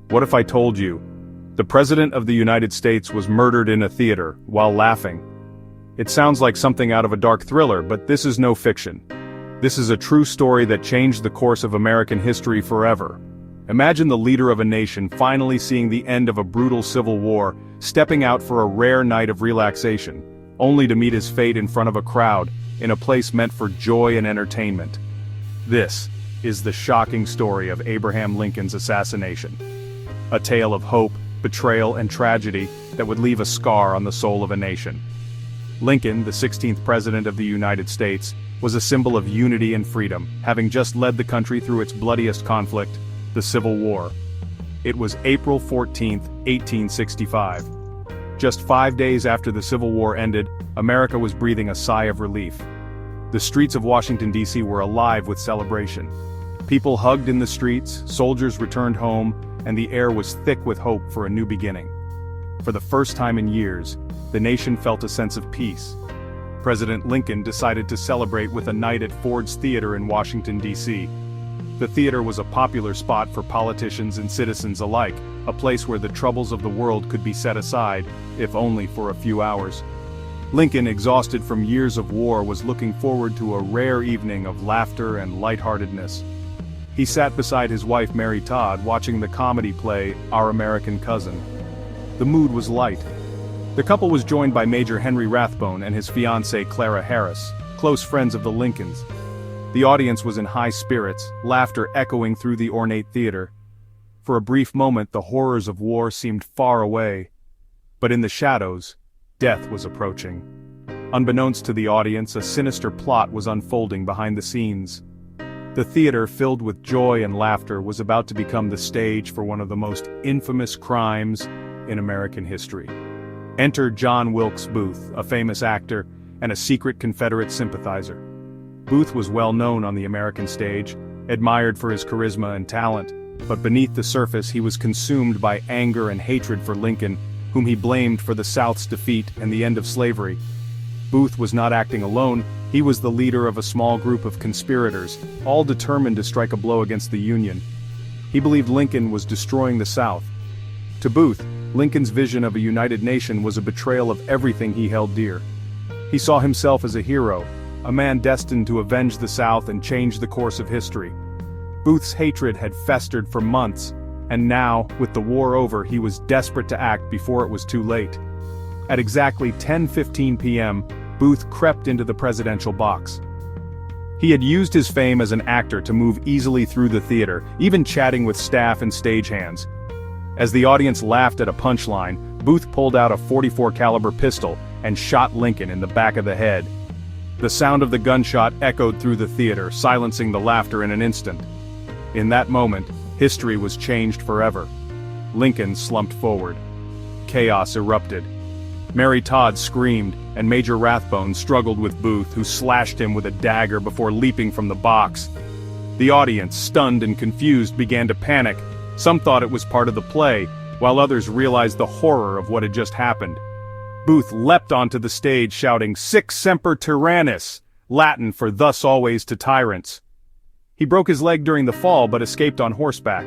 What if I told you? The President of the United States was murdered in a theater, while laughing. It sounds like something out of a dark thriller, but this is no fiction. This is a true story that changed the course of American history forever. Imagine the leader of a nation finally seeing the end of a brutal civil war, stepping out for a rare night of relaxation, only to meet his fate in front of a crowd, in a place meant for joy and entertainment. This is the shocking story of Abraham Lincoln's assassination. A tale of hope, betrayal, and tragedy that would leave a scar on the soul of a nation. Lincoln, the 16th President of the United States, was a symbol of unity and freedom, having just led the country through its bloodiest conflict, the Civil War. It was April 14, 1865. Just 5 days after the Civil War ended, America was breathing a sigh of relief. The streets of Washington, D.C. were alive with celebration. People hugged in the streets, soldiers returned home, and the air was thick with hope for a new beginning. For the first time in years, the nation felt a sense of peace. President Lincoln decided to celebrate with a night at Ford's Theater in Washington, D.C. The theater was a popular spot for politicians and citizens alike, a place where the troubles of the world could be set aside, if only for a few hours. Lincoln, exhausted from years of war, was looking forward to a rare evening of laughter and lightheartedness. He sat beside his wife Mary Todd watching the comedy play Our American Cousin. The mood was light. The couple was joined by Major Henry Rathbone and his fiancée Clara Harris, close friends of the Lincolns. The audience was in high spirits, laughter echoing through the ornate theater. For a brief moment the horrors of war seemed far away. But in the shadows, death was approaching. Unbeknownst to the audience, a sinister plot was unfolding behind the scenes. The theater, filled with joy and laughter, was about to become the stage for one of the most infamous crimes in American history. Enter John Wilkes Booth, a famous actor and a secret Confederate sympathizer. Booth was well known on the American stage, admired for his charisma and talent, but beneath the surface he was consumed by anger and hatred for Lincoln, whom he blamed for the South's defeat and the end of slavery. Booth was not acting alone, he was the leader of a small group of conspirators, all determined to strike a blow against the Union. He believed Lincoln was destroying the South. To Booth, Lincoln's vision of a united nation was a betrayal of everything he held dear. He saw himself as a hero, a man destined to avenge the South and change the course of history. Booth's hatred had festered for months, and now, with the war over, he was desperate to act before it was too late. At exactly 10:15 p.m., Booth crept into the presidential box. He had used his fame as an actor to move easily through the theater, even chatting with staff and stagehands. As the audience laughed at a punchline, Booth pulled out a .44 caliber pistol and shot Lincoln in the back of the head. The sound of the gunshot echoed through the theater, silencing the laughter in an instant. In that moment, history was changed forever. Lincoln slumped forward. Chaos erupted. Mary Todd screamed, and Major Rathbone struggled with Booth, who slashed him with a dagger before leaping from the box. The audience, stunned and confused, began to panic. Some thought it was part of the play, while others realized the horror of what had just happened. Booth leapt onto the stage shouting, "Sic semper tyrannis," Latin for "thus always to tyrants." He broke his leg during the fall but escaped on horseback.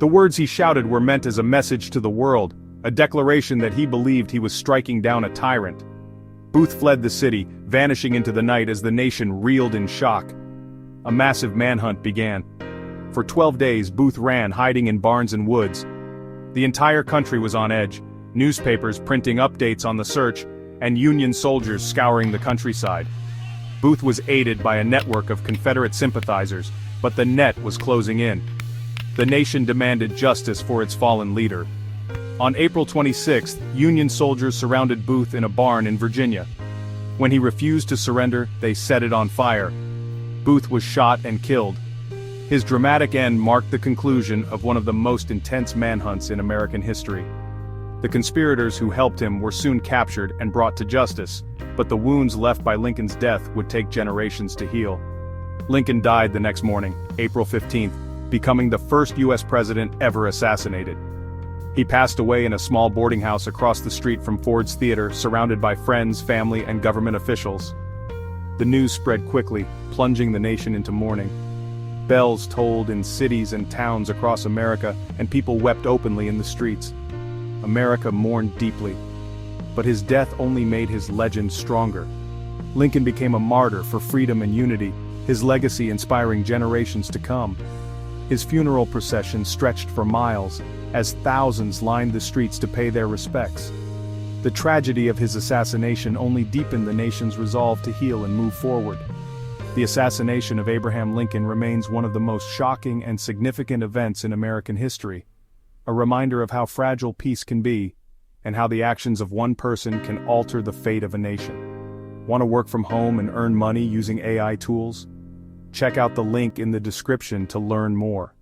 The words he shouted were meant as a message to the world, a declaration that he believed he was striking down a tyrant. Booth fled the city, vanishing into the night as the nation reeled in shock. A massive manhunt began. For 12 days Booth ran, hiding in barns and woods. The entire country was on edge, newspapers printing updates on the search, and Union soldiers scouring the countryside. Booth was aided by a network of Confederate sympathizers, but the net was closing in. The nation demanded justice for its fallen leader. On April 26, Union soldiers surrounded Booth in a barn in Virginia. When he refused to surrender, they set it on fire. Booth was shot and killed. His dramatic end marked the conclusion of one of the most intense manhunts in American history. The conspirators who helped him were soon captured and brought to justice, but the wounds left by Lincoln's death would take generations to heal. Lincoln died the next morning, April 15th, becoming the first U.S. president ever assassinated. He passed away in a small boarding house across the street from Ford's Theater, surrounded by friends, family, and government officials. The news spread quickly, plunging the nation into mourning. Bells tolled in cities and towns across America, and people wept openly in the streets. America mourned deeply. But his death only made his legend stronger. Lincoln became a martyr for freedom and unity, his legacy inspiring generations to come. His funeral procession stretched for miles, as thousands lined the streets to pay their respects. The tragedy of his assassination only deepened the nation's resolve to heal and move forward. The assassination of Abraham Lincoln remains one of the most shocking and significant events in American history, a reminder of how fragile peace can be, and how the actions of one person can alter the fate of a nation. Want to work from home and earn money using AI tools? Check out the link in the description to learn more.